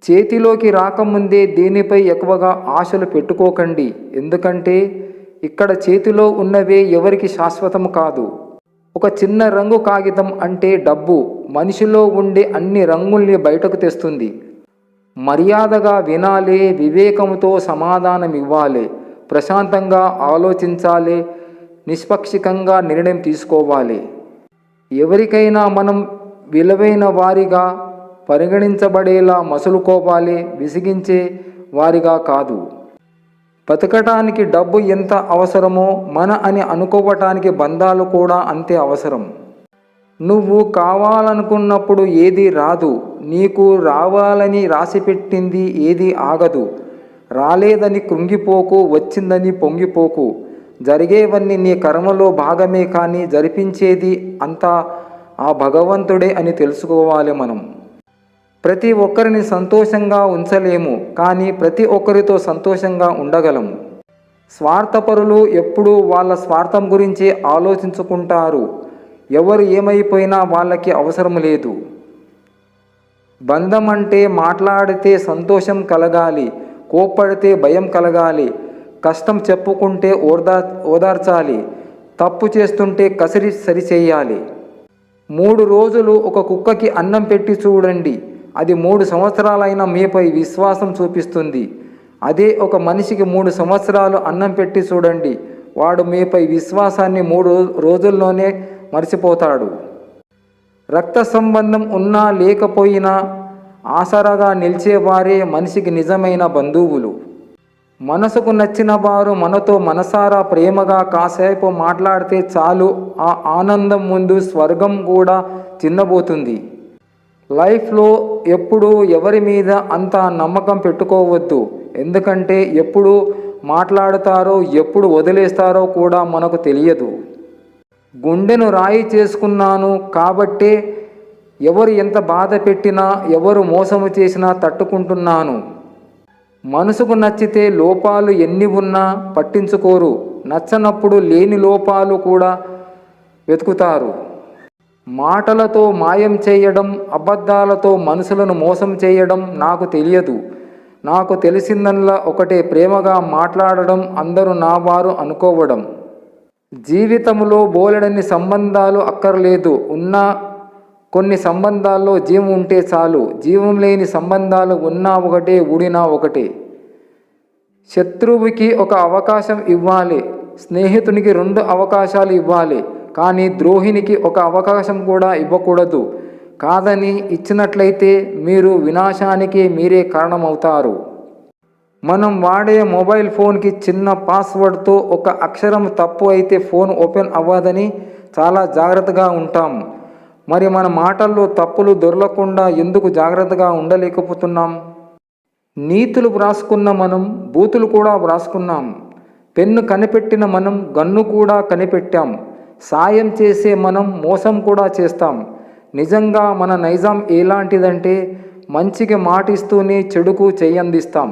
చేతిలోకి రాకముందే దేనిపై ఎక్కువగా ఆశలు పెట్టుకోకండి. ఎందుకంటే ఇక్కడ చేతిలో ఉన్నవే ఎవరికి శాశ్వతం కాదు. ఒక చిన్న రంగు కాగితం అంటే డబ్బు మనిషిలో ఉండే అన్ని రంగుల్ని బయటకు తెస్తుంది. మర్యాదగా వినాలి, వివేకంతో సమాధానం ఇవ్వాలి, ప్రశాంతంగా ఆలోచించాలి, నిష్పాక్షికంగా నిర్ణయం తీసుకోవాలి. ఎవరికైనా మనం విలువైన వారిగా పరిగణించబడేలా మసులుకోవాలి, విసిగించే వారిగా కాదు. బతకటానికి డబ్బు ఎంత అవసరమో మన అని అనుకోవటానికి బంధాలు కూడా అంతే అవసరం. నువ్వు కావాలనుకున్నప్పుడు ఏది రాదు, నీకు రావాలని రాసిపెట్టింది ఏది ఆగదు. రాలేదని కృంగిపోకు, వచ్చిందని పొంగిపోకు. జరిగేవన్నీ నీ కర్మలో భాగమే, కానీ జరిపించేది అంతా ఆ భగవంతుడే అని తెలుసుకోవాలి. మనం ప్రతి ఒక్కరిని సంతోషంగా ఉంచలేము, కానీ ప్రతి ఒక్కరితో సంతోషంగా ఉండగలము. స్వార్థపరులు ఎప్పుడూ వాళ్ళ స్వార్థం గురించి ఆలోచించుకుంటారు. ఎవరు ఏమైపోయినా వాళ్ళకి అవసరం లేదు. బంధం అంటే మాట్లాడితే సంతోషం కలగాలి, కోప్పడితే భయం కలగాలి, కష్టం చెప్పుకుంటే ఓదార్చాలి, తప్పు చేస్తుంటే కసిరి సరిచేయాలి. 3 రోజులు ఒక కుక్కకి అన్నం పెట్టి చూడండి, అది 3 సంవత్సరాలైనా మీపై విశ్వాసం చూపిస్తుంది. అదే ఒక మనిషికి 3 సంవత్సరాలు అన్నం పెట్టి చూడండి, వాడు మీపై విశ్వాసాన్ని 3 రోజుల్లోనే మర్చిపోతాడు. రక్త సంబంధం ఉన్నా లేకపోయినా ఆసరాగా నిలిచేవారే మనిషికి నిజమైన బంధువులు. మనసుకు నచ్చిన వారు మనతో మనసారా ప్రేమగా కాసేపు మాట్లాడితే చాలు, ఆ ఆనందం ముందు స్వర్గం కూడా చిన్నబోతుంది. లైఫ్లో ఎప్పుడూ ఎవరి మీద అంత నమ్మకం పెట్టుకోవద్దు. ఎందుకంటే ఎప్పుడు మాట్లాడతారో ఎప్పుడు వదిలేస్తారో కూడా మనకు తెలియదు. గుండెను రాయి చేసుకున్నాను కాబట్టే ఎవరు ఎంత బాధ పెట్టినా, ఎవరు మోసము చేసినా తట్టుకుంటున్నాను. మనసుకు నచ్చితే లోపాలు ఎన్ని ఉన్నా పట్టించుకోరు, నచ్చనప్పుడు లేని లోపాలు కూడా వెతుకుతారు. మాటలతో మాయం చేయడం, అబద్ధాలతో మనుషులను మోసం చేయడం నాకు తెలియదు. నాకు తెలిసిందల్లా ఒకటే, ప్రేమగా మాట్లాడడం, అందరూ నా వారు అనుకోవడం. జీవితంలో బోలెడన్ని సంబంధాలు అక్కర్లేదు, ఉన్న కొన్ని సంబంధాల్లో జీవం ఉంటే చాలు. జీవం లేని సంబంధాలు ఉన్నా ఒకటే, ఊడినా ఒకటే. శత్రువుకి ఒక అవకాశం ఇవ్వాలి, స్నేహితునికి 2 అవకాశాలు ఇవ్వాలి, కానీ ద్రోహినికి ఒక అవకాశం కూడా ఇవ్వకూడదు. కాదని ఇచ్చినట్లయితే మీరు వినాశానికి మీరే కారణమవుతారు. మనం వాడే మొబైల్ ఫోన్కి చిన్న పాస్వర్డ్తో ఒక అక్షరం తప్పు అయితే ఫోన్ ఓపెన్ అవ్వదని చాలా జాగ్రత్తగా ఉంటాం. మరి మన మాటల్లో తప్పులు దొరలకుండా ఎందుకు జాగ్రత్తగా ఉండలేకపోతున్నాం? నీతులు వ్రాసుకున్న మనం బూతులు కూడా వ్రాసుకున్నాం. పెన్ను కనిపెట్టిన మనం గన్ను కూడా కనిపెట్టాం. సాయం చేసే మనం మోసం కూడా చేస్తాం. నిజంగా మన నైజాం ఎలాంటిదంటే మంచికి మాటిస్తూనే చెడుకు చెయ్యందిస్తాం.